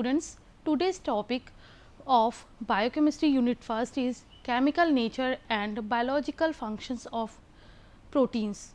students, today's topic of biochemistry unit first is chemical nature and biological functions of proteins.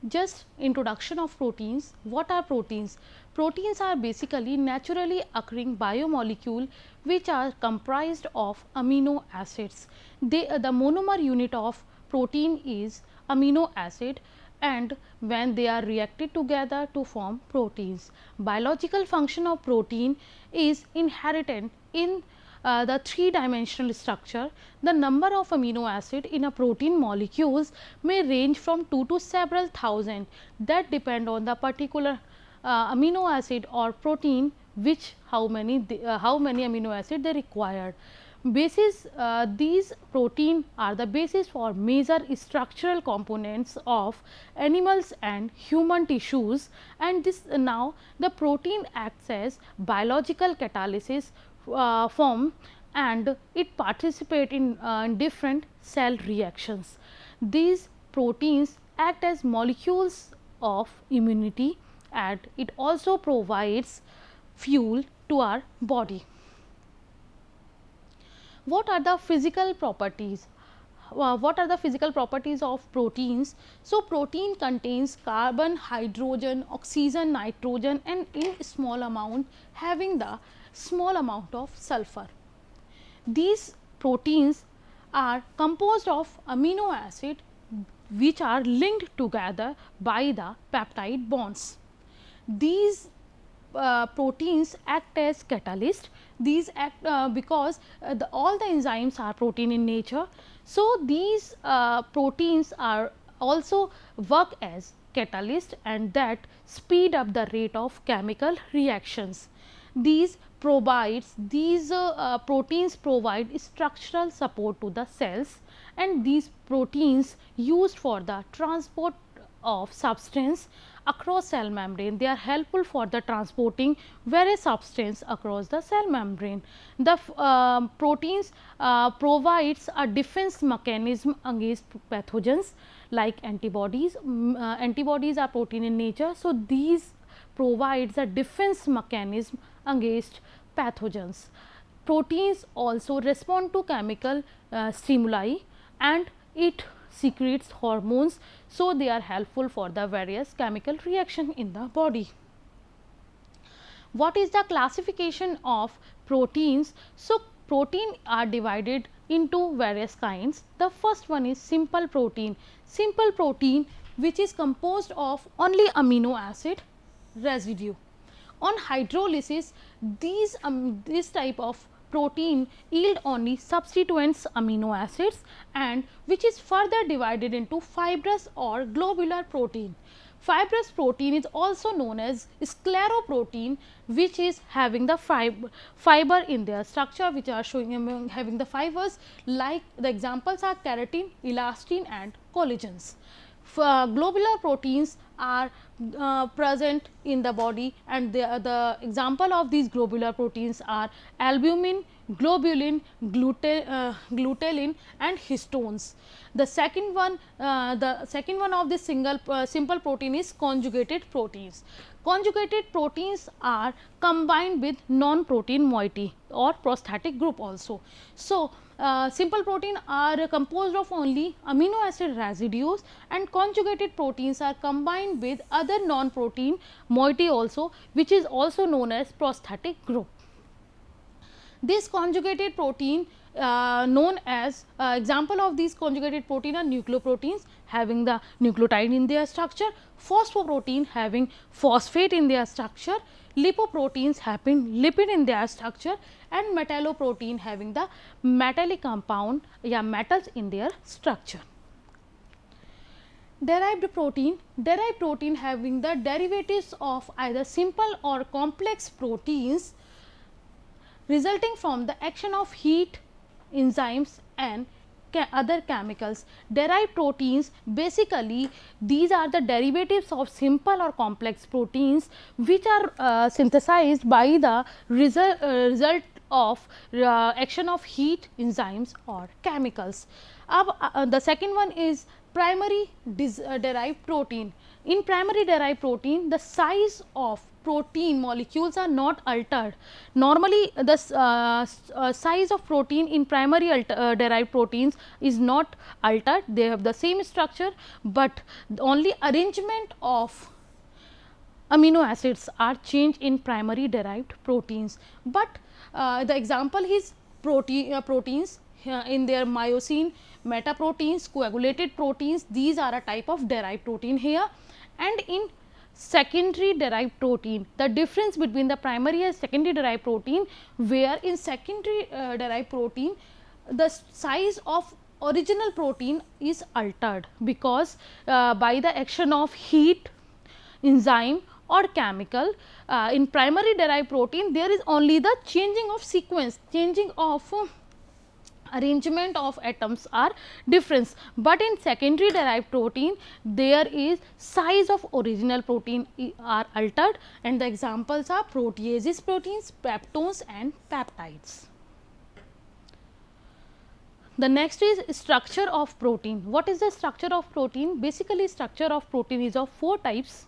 Just introduction of proteins. What are proteins? Proteins are basically naturally occurring biomolecule which are comprised of amino acids. The monomer unit of protein is amino acid, and when they are reacted together to form proteins. Biological function of protein is inherent in the three-dimensional structure. The number of amino acid in a protein molecules may range from 2 to several thousand, that depend on the particular amino acid or protein which how many amino acid they required. These protein are the basis for major structural components of animals and human tissues, and this now the protein acts as biological catalysis form, and it participate in different cell reactions. These proteins act as molecules of immunity, and it also provides fuel to our body. What are the physical properties? What are the physical properties of proteins? So, protein contains carbon, hydrogen, oxygen, nitrogen, and in small amount having the small amount of sulfur. These proteins are composed of amino acid which are linked together by the peptide bonds. These proteins act as catalyst. These act because all the enzymes are protein in nature. So, these proteins are also work as catalyst, and that speed up the rate of chemical reactions. These proteins provide structural support to the cells, and these proteins used for the transport of substance across cell membrane. They are helpful for the transporting various substance across the cell membrane. The proteins provides a defense mechanism against pathogens like antibodies. Antibodies are protein in nature. So, these provides a defense mechanism against pathogens. Proteins also respond to chemical stimuli, and it secretes hormones. So, they are helpful for the various chemical reaction in the body. What is the classification of proteins? So, protein are divided into various kinds. The first one is simple protein. Simple protein which is composed of only amino acid residue. On hydrolysis, this type of protein yield only substituents amino acids, and which is further divided into fibrous or globular protein. Fibrous protein is also known as scleroprotein, which is having the fiber in their structure, which are showing having the fibers, like the examples are keratin, elastin and collagens. Globular proteins are present in the body, and the example of these globular proteins are albumin, globulin, glutenin and histones. The second one of this simple protein is conjugated proteins. Conjugated proteins are combined with non-protein moiety or prosthetic group also. So, simple protein are composed of only amino acid residues, and conjugated proteins are combined with other non-protein moiety also, which is also known as prosthetic group. This conjugated protein known as example of these conjugated protein are nucleoproteins having the nucleotide in their structure, phosphoprotein having phosphate in their structure, lipoproteins having lipid in their structure, and metalloprotein having the metallic compound metals in their structure. Derived protein having the derivatives of either simple or complex proteins resulting from the action of heat, enzymes and other chemicals. Derived proteins, basically these are the derivatives of simple or complex proteins which are synthesized by the result of action of heat, enzymes or chemicals. The second one is primary derived protein. in primary derived protein, the size of protein molecules are not altered. Normally, the size of protein in primary derived proteins is not altered, they have the same structure, but only arrangement of amino acids are changed in primary derived proteins. But the example is proteins in their myosin, metaproteins, coagulated proteins, these are a type of derived protein here. And in secondary derived protein, the difference between the primary and secondary derived protein, where in secondary derived protein the size of original protein is altered, because by the action of heat, enzyme or chemical. In primary derived protein, there is only the changing of sequence, changing of arrangement of atoms are difference, but in secondary derived protein there is size of original protein are altered, and the examples are proteases proteins, peptones and peptides. The next is structure of protein. What is the structure of protein? Basically, structure of protein is of 4 types: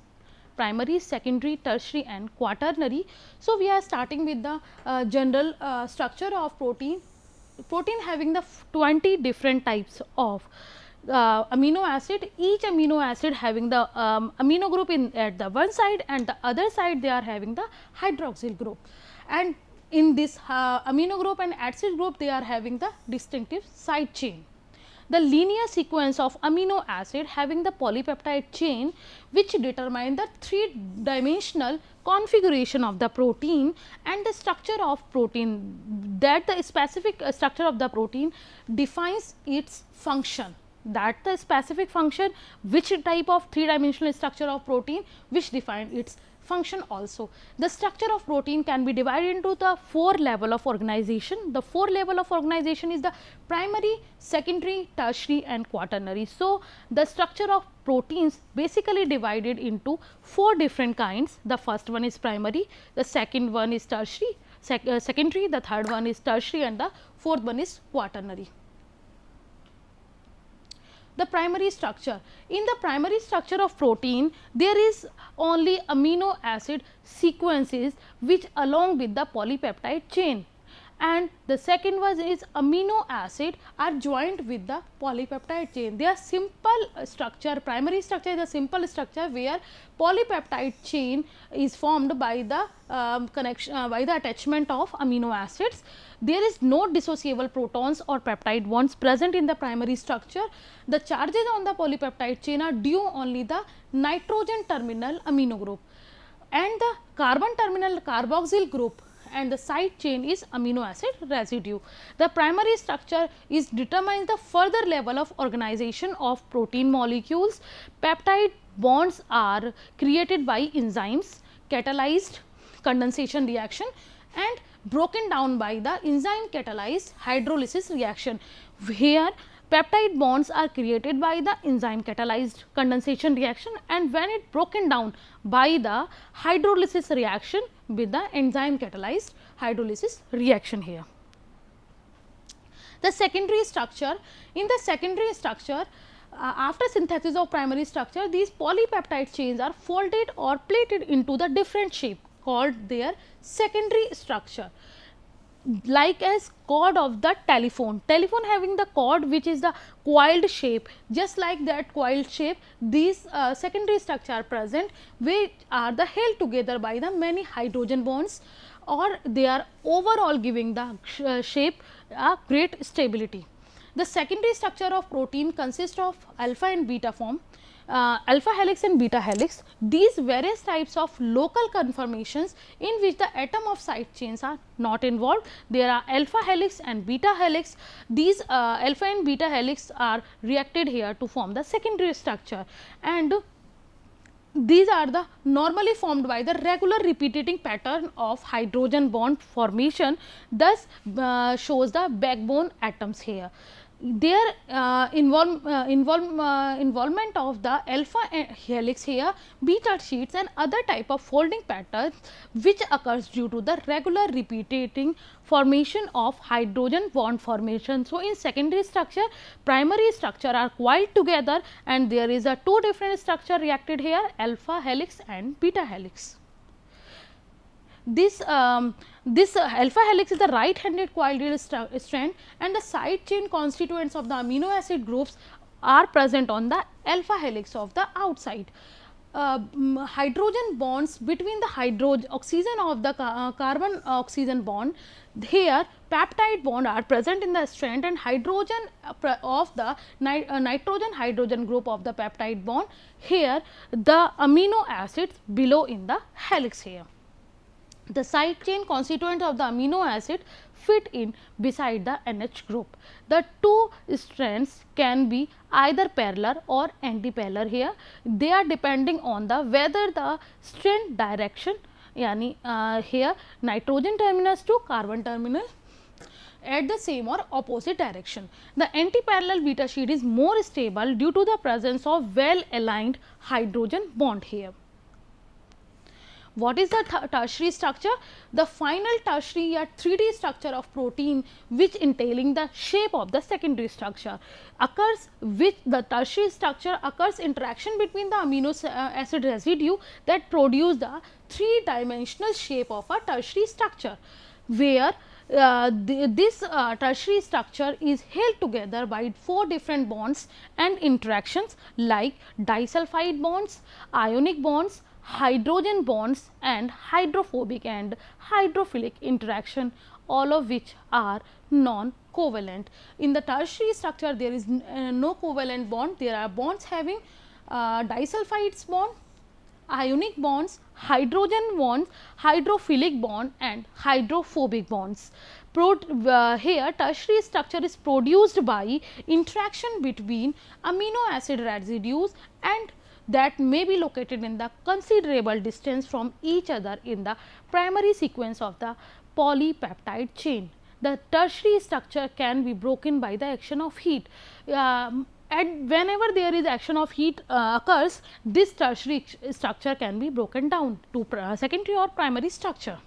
primary, secondary, tertiary and quaternary. So, we are starting with the general structure of protein. Protein having the 20 different types of amino acid, each amino acid having the amino group in at the one side, and the other side they are having the hydroxyl group, and in this amino group and acid group they are having the distinctive side chain. The linear sequence of amino acid having the polypeptide chain, which determine the 3-dimensional configuration of the protein and the structure of protein, that the specific structure of the protein defines its function, that the specific function which type of 3-dimensional structure of protein which define its function also. The structure of protein can be divided into the 4 level of organization. The 4 level of organization is the primary, secondary, tertiary and quaternary. So, the structure of proteins basically divided into 4 different kinds. The first one is primary, the second one is tertiary, secondary, the third one is tertiary and the fourth one is quaternary. The primary structure. In the primary structure of protein, there is only amino acid sequences which along with the polypeptide chain, and the second one is amino acid are joined with the polypeptide chain. They are simple structure. Primary structure is a simple structure where polypeptide chain is formed by the connection by the attachment of amino acids. There is no dissociable protons or peptide bonds present in the primary structure. The charges on the polypeptide chain are due only the nitrogen terminal amino group and the carbon terminal carboxyl group, and the side chain is amino acid residue. The primary structure is determines the further level of organization of protein molecules. Peptide bonds are created by enzymes, catalyzed condensation reaction and broken down by the enzyme catalyzed hydrolysis reaction. Here peptide bonds are created by the enzyme catalyzed condensation reaction, and when it broken down by the hydrolysis reaction with the enzyme catalyzed hydrolysis reaction here. The secondary structure. In the secondary structure, after synthesis of primary structure, these polypeptide chains are folded or plated into the different shape called their secondary structure, like as cord of the telephone. Telephone having the cord which is the coiled shape, just like that coiled shape these secondary structure are present, which are the held together by the many hydrogen bonds, or they are overall giving the shape a great stability. The secondary structure of protein consists of alpha and beta form. Alpha helix and beta helix, these various types of local conformations in which the atom of side chains are not involved. There are alpha helix and beta helix. These alpha and beta helix are reacted here to form the secondary structure, and these are the normally formed by the regular repeating pattern of hydrogen bond formation, thus shows the backbone atoms here. their involvement of the alpha helix here, beta sheets and other type of folding patterns which occurs due to the regular repeating formation of hydrogen bond formation. So, in secondary structure, primary structure are quite together and there is a two different structure reacted here, alpha helix and beta helix. This alpha helix is the right handed coiled strand and the side chain constituents of the amino acid groups are present on the alpha helix of the outside. Hydrogen bonds between the oxygen of the carbon oxygen bond, here peptide bond are present in the strand and hydrogen of the nitrogen hydrogen group of the peptide bond, here the amino acids below in the helix here. The side chain constituents of the amino acid fit in beside the NH group. The two strands can be either parallel or anti-parallel here. They are depending on the whether the strand direction, yani here nitrogen terminus to carbon terminus at the same or opposite direction. The anti-parallel beta sheet is more stable due to the presence of well aligned hydrogen bond here. What is the tertiary structure? The final tertiary or 3D structure of protein which entailing the shape of the secondary structure occurs, which the tertiary structure occurs interaction between the amino acid residue that produce the three-dimensional shape of a tertiary structure, where this tertiary structure is held together by four different bonds and interactions like disulfide bonds, ionic bonds, hydrogen bonds and hydrophobic and hydrophilic interaction, all of which are non-covalent. In the tertiary structure there is no covalent bond, there are bonds having disulfides bond, ionic bonds, hydrogen bonds, hydrophilic bond and hydrophobic bonds. Here tertiary structure is produced by interaction between amino acid residues and that may be located in the considerable distance from each other in the primary sequence of the polypeptide chain. The tertiary structure can be broken by the action of heat. And whenever there is action of heat occurs, this tertiary structure can be broken down to secondary or primary structure.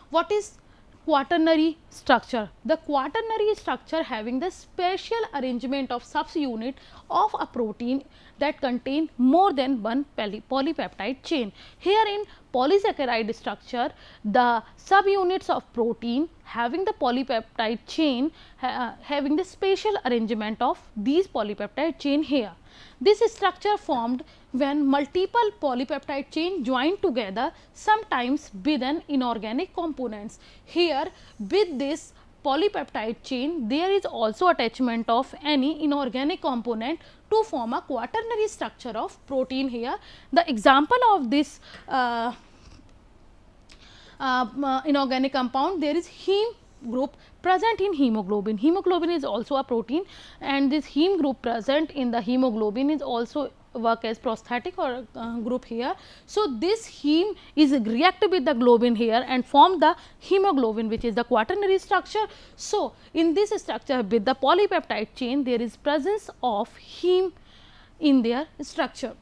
What is quaternary structure? The quaternary structure having the spatial arrangement of subunit of a protein that contain more than one polypeptide chain. Here in polysaccharide structure, the subunits of protein having the polypeptide chain having the spatial arrangement of these polypeptide chain here. This structure formed when multiple polypeptide chain joined together, sometimes with an inorganic components. Here with this polypeptide chain there is also attachment of any inorganic component to form a quaternary structure of protein here. The example of this inorganic compound, there is heme group present in hemoglobin. Hemoglobin is also a protein and this heme group present in the hemoglobin is also work as prosthetic or group here. So, this heme is reacted with the globin here and form the hemoglobin, which is the quaternary structure. So, in this structure with the polypeptide chain there is presence of heme in their structure.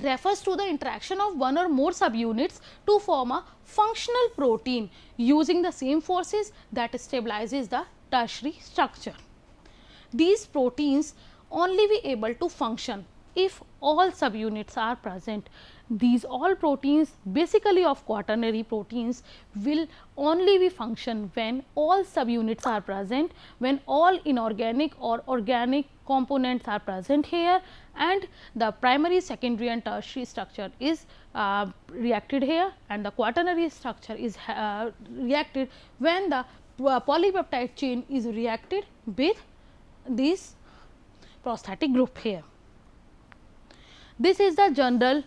Refers to the interaction of one or more subunits to form a functional protein using the same forces that stabilizes the tertiary structure. These proteins only be able to function if all subunits are present. These all proteins basically of quaternary proteins will only be function when all subunits are present, when all inorganic or organic components are present here and the primary, secondary and tertiary structure is reacted here and the quaternary structure is reacted when the polypeptide chain is reacted with this prosthetic group here. This is the general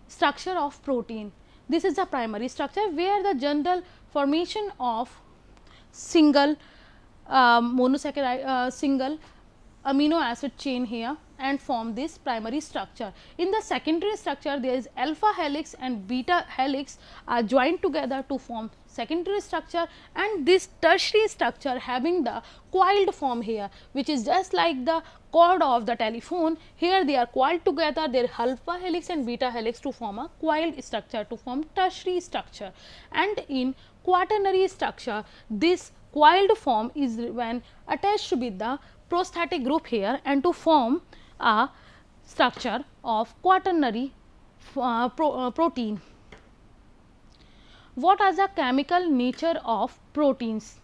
structure of protein. This is the primary structure where the general formation of single monosaccharide single amino acid chain here and form this primary structure. In the secondary structure, there is alpha helix and beta helix are joined together to form secondary structure, and this tertiary structure having the coiled form here, which is just like the cord of the telephone. Here they are coiled together, their alpha helix and beta helix to form a coiled structure, to form tertiary structure. And in quaternary structure, this coiled form is when attached with the prosthetic group here and to form a structure of quaternary protein. What are the chemical nature of proteins?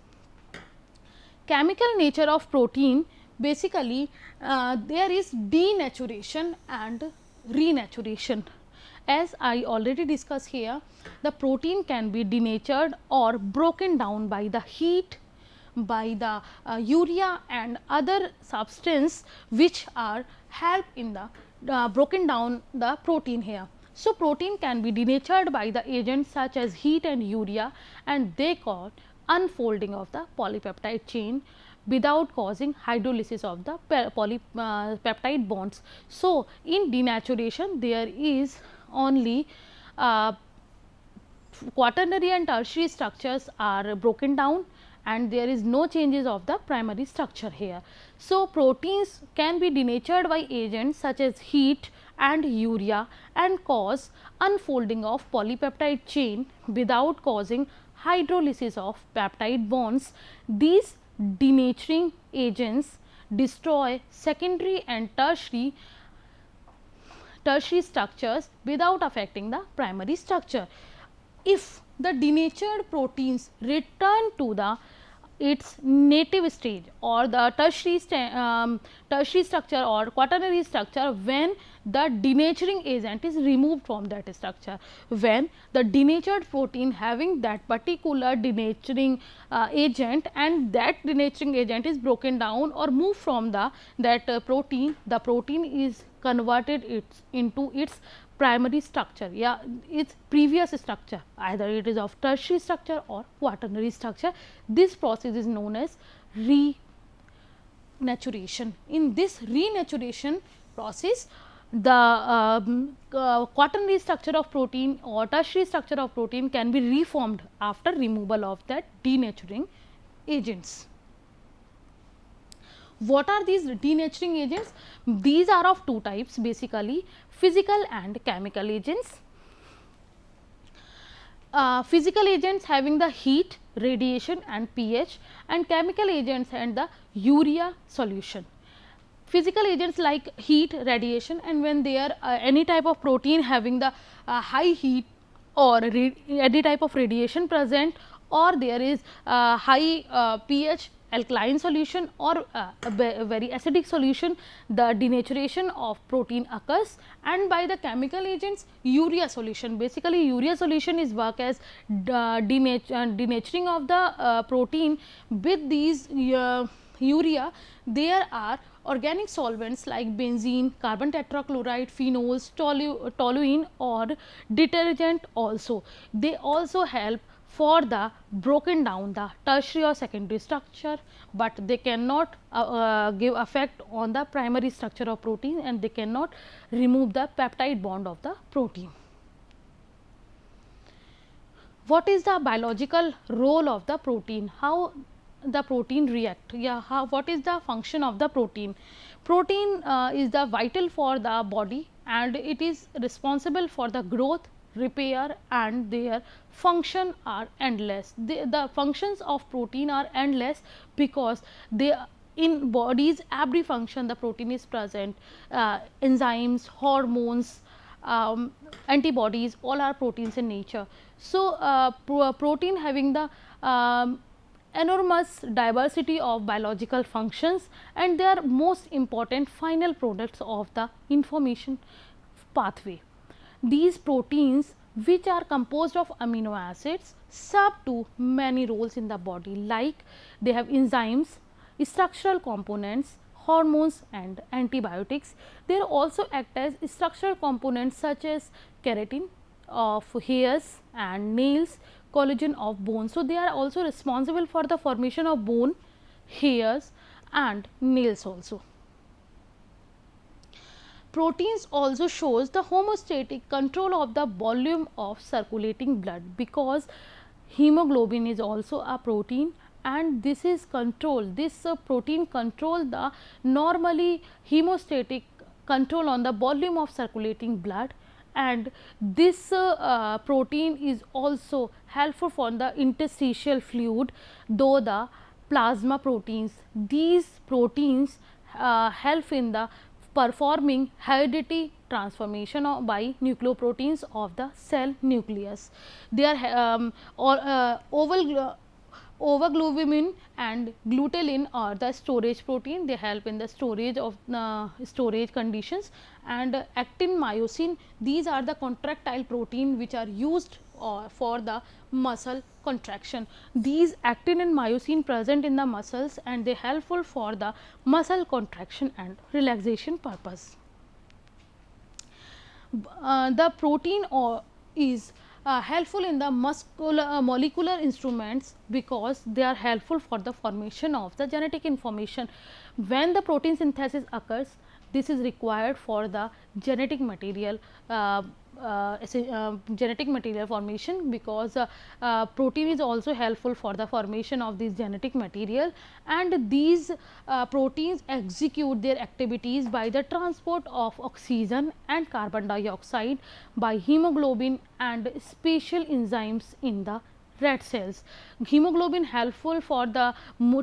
Chemical nature of protein, basically there is denaturation and renaturation. As I already discussed here, the protein can be denatured or broken down by the heat, by the urea and other substance which are help in the broken down the protein here. So, protein can be denatured by the agents such as heat and urea, and they cause unfolding of the polypeptide chain without causing hydrolysis of the polypeptide bonds. So, in denaturation there is only quaternary and tertiary structures are broken down and there is no changes of the primary structure here. So, proteins can be denatured by agents such as heat and urea and cause unfolding of polypeptide chain without causing hydrolysis of peptide bonds. These denaturing agents destroy secondary and tertiary structures without affecting the primary structure. If the denatured proteins return to the its native stage or the tertiary structure or quaternary structure when the denaturing agent is removed from that structure. When the denatured protein having that particular denaturing agent and that denaturing agent is broken down or moved from that protein, the protein is converted into its primary structure, its previous structure, either it is of tertiary structure or quaternary structure. This process is known as renaturation. In this renaturation process, the quaternary structure of protein or tertiary structure of protein can be reformed after removal of that denaturing agents. What are these denaturing agents? These are of two types, basically physical and chemical agents. Physical agents having the heat, radiation and pH, and chemical agents and the urea solution. Physical agents like heat, radiation, and when they are any type of protein having the high heat or any type of radiation present, or there is high pH alkaline solution or a very acidic solution, the denaturation of protein occurs. And by the chemical agents, urea solution, basically urea solution is work as denaturing of the protein. With these urea, there are organic solvents like benzene, carbon tetrachloride, phenols, toluene or detergent also. They also help for the broken down the tertiary or secondary structure, but they cannot give effect on the primary structure of protein and they cannot remove the peptide bond of the protein. What is the biological role of the protein? How the protein react? What is the function of the protein? Protein is the vital for the body and it is responsible for the growth, repair, and their function are endless. The functions of protein are endless because they in bodies every function the protein is present. Enzymes, hormones, antibodies, all are proteins in nature. So, protein having the enormous diversity of biological functions and they are most important final products of the information pathway. These proteins which are composed of amino acids serve to many roles in the body, like they have enzymes, structural components, hormones and antibiotics. They also act as structural components such as keratin of hairs and nails, collagen of bone. So, they are also responsible for the formation of bone, hairs and nails also. Proteins also shows the homeostatic control of the volume of circulating blood, because hemoglobin is also a protein, and this is control, this protein control the normally hemostatic control on the volume of circulating blood, and this protein is also helpful for the interstitial fluid, though the plasma proteins, these proteins help in the performing heredity transformation by nucleoproteins of the cell nucleus. They are overglobulin and glutenin are the storage protein, they help in the storage of storage conditions, and actin, myosin, these are the contractile protein which are used for the muscle contraction. These actin and myosin present in the muscles, and they helpful for the muscle contraction and relaxation purpose. The protein is helpful in the molecular instruments, because they are helpful for the formation of the genetic information. When the protein synthesis occurs, this is required for the genetic material genetic material formation, because protein is also helpful for the formation of this genetic material, and these proteins execute their activities by the transport of oxygen and carbon dioxide by hemoglobin and special enzymes in the red cells. Hemoglobin helpful for the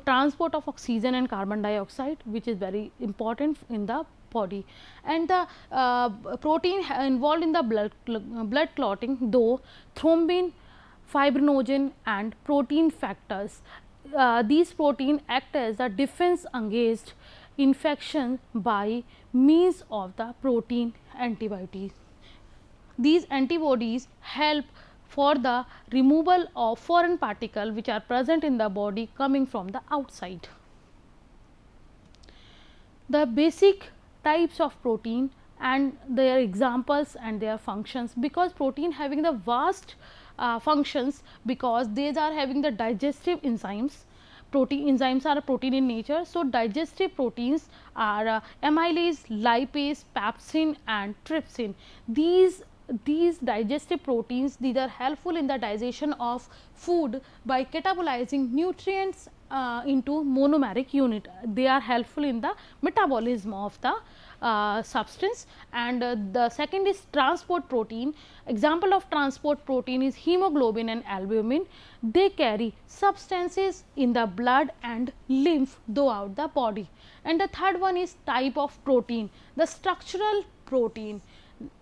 transport of oxygen and carbon dioxide, which is very important in the body, and the protein involved in the blood clotting, though thrombin, fibrinogen and protein factors. These protein act as a defense against infection by means of the protein antibodies. These antibodies help for the removal of foreign particles which are present in the body coming from the outside. The basic types of protein and their examples and their functions, because protein having the vast functions, because these are having the digestive enzymes. Protein enzymes are a protein in nature. So, digestive proteins are amylase, lipase, pepsin and trypsin. These digestive proteins, these are helpful in the digestion of food by catabolizing nutrients into monomeric unit. They are helpful in the metabolism of the substance, and the second is transport protein. Example of transport protein is hemoglobin and albumin. They carry substances in the blood and lymph throughout the body. And the third one is type of protein, the structural protein.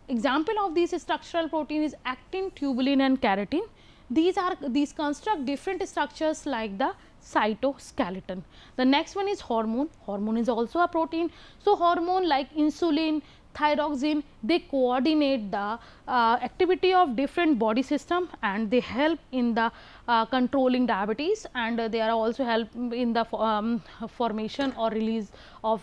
Example of these structural protein is actin, tubulin and keratin. These construct different structures like the cytoskeleton. The next one is hormone. Hormone is also a protein. So, hormone like insulin, thyroxine, they coordinate the activity of different body system, and they help in the controlling diabetes, and they are also help in the formation or release of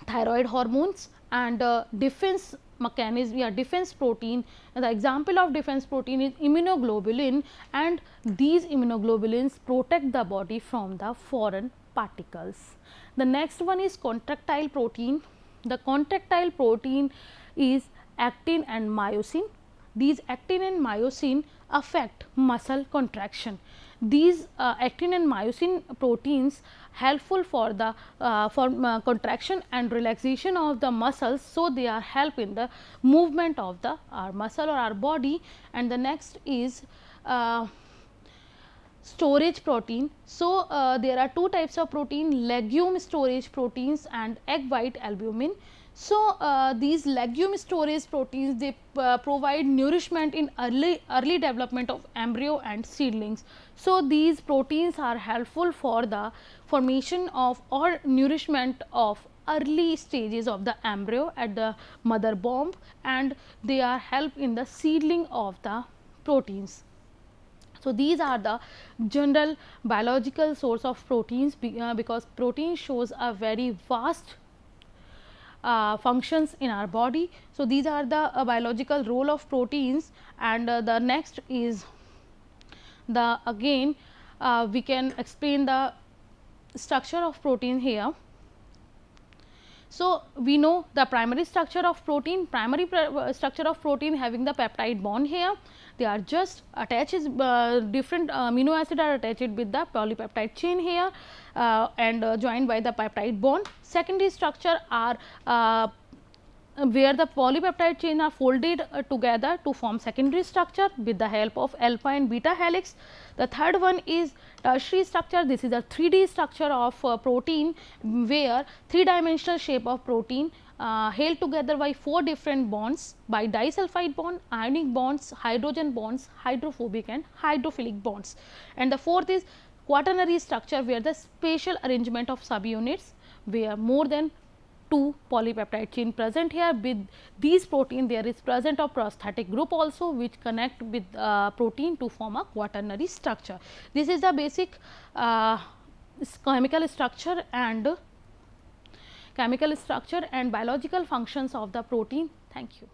thyroid hormones. And defense mechanism, defense protein, and the example of defense protein is immunoglobulin, and these immunoglobulins protect the body from the foreign particles. The next one is contractile protein. The contractile protein is actin and myosin. These actin and myosin affect muscle contraction. These actin and myosin proteins helpful for the contraction and relaxation of the muscles. So, they are help in the movement of the our muscle or our body. And the next is storage protein. So, there are two types of protein, legume storage proteins and egg white albumin. So, these legume storage proteins, they provide nourishment in early development of embryo and seedlings. So, these proteins are helpful for the formation of or nourishment of early stages of the embryo at the mother womb, and they are help in the seedling of the proteins. So, these are the general biological source of proteins, because protein shows a very vast functions in our body. So, these are the biological role of proteins, and the next is the again we can explain the structure of protein here. So, we know the primary structure of protein, structure of protein having the peptide bond here. They are just attached, different amino acid are attached with the polypeptide chain here and joined by the peptide bond. Secondary structure are where the polypeptide chain are folded together to form secondary structure with the help of alpha and beta helix. The third one is tertiary structure. This is a 3D structure of protein, where three-dimensional shape of protein held together by 4 different bonds, by disulfide bond, ionic bonds, hydrogen bonds, hydrophobic and hydrophilic bonds. And the fourth is quaternary structure, where the spatial arrangement of subunits, where more than 2 polypeptide chain present here. With these protein, there is present a prosthetic group also, which connect with protein to form a quaternary structure. This is the basic chemical structure and biological functions of the protein. Thank you.